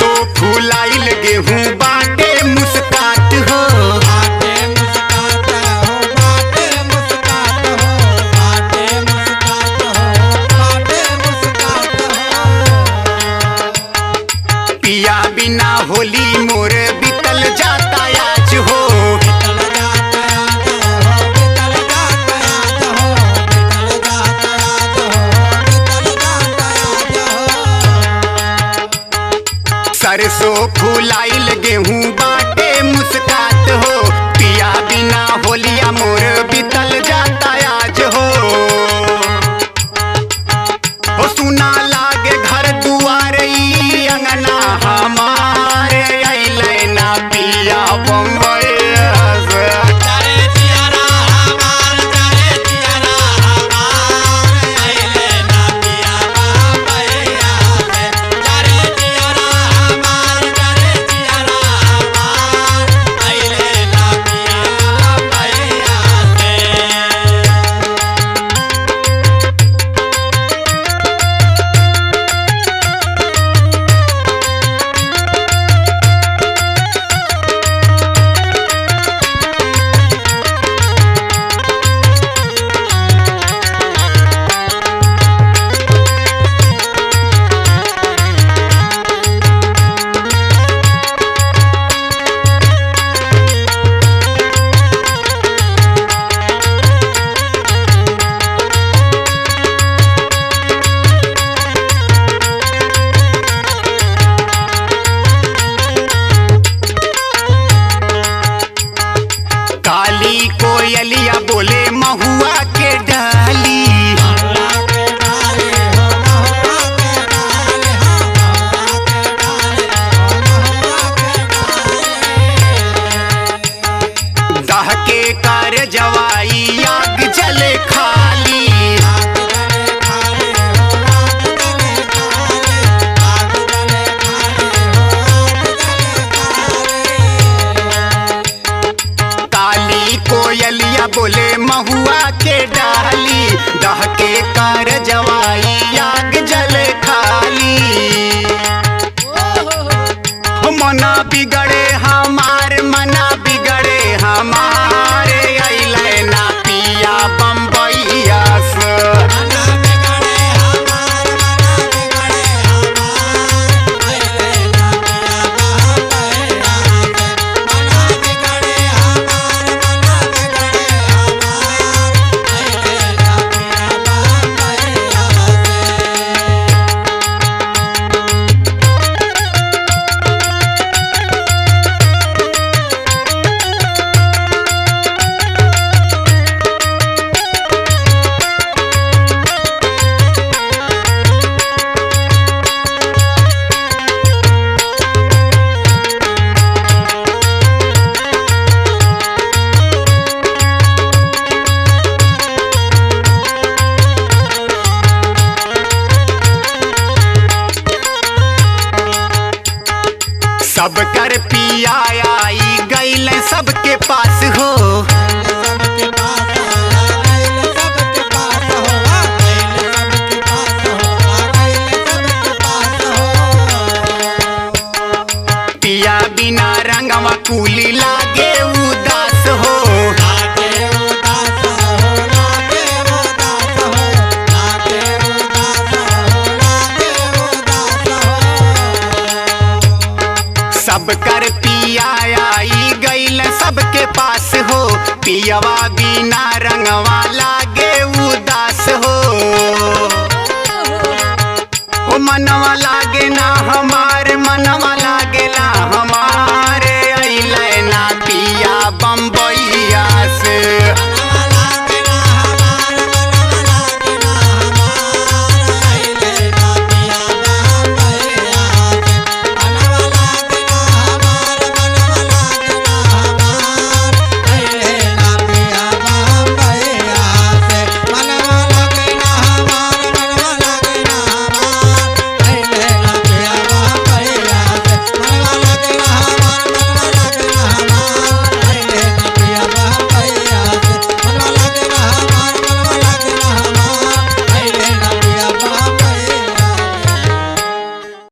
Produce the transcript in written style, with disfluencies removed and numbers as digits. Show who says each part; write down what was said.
Speaker 1: सरसों फुलाइल गेहूं बाटे मुस्कात हो। पिया बिना होली मोर बीतल जाता आज हो। सरसों फुलाइल गेहूं बाटे मुस्कात हो। पिया बिना होलिया मोर बीतल जाता आज हो। ओ सुना लागे घर दुआर ई अंगना हमारे अइले ना पिया बम्बई से। काली कोयलिया बोले महुआ के डाली। दह के कर जवाई आग जले खाली। कोयलिया बोले महुआ के डाली। दह के कर जवाई आग जले खाली। मना बिगड़े हमार मना बिगड़े हमारे अइले ना पिया बम्बईया से। सब कर पिया आई गईल सबके पास हो। पिया बिना रंगवा कुली लागे उदास हो। सब कर पिया आई गईल सबके पास हो। पियवा बिना रंगवा लागे उदास हो। ओ मनवा लागे ना हमार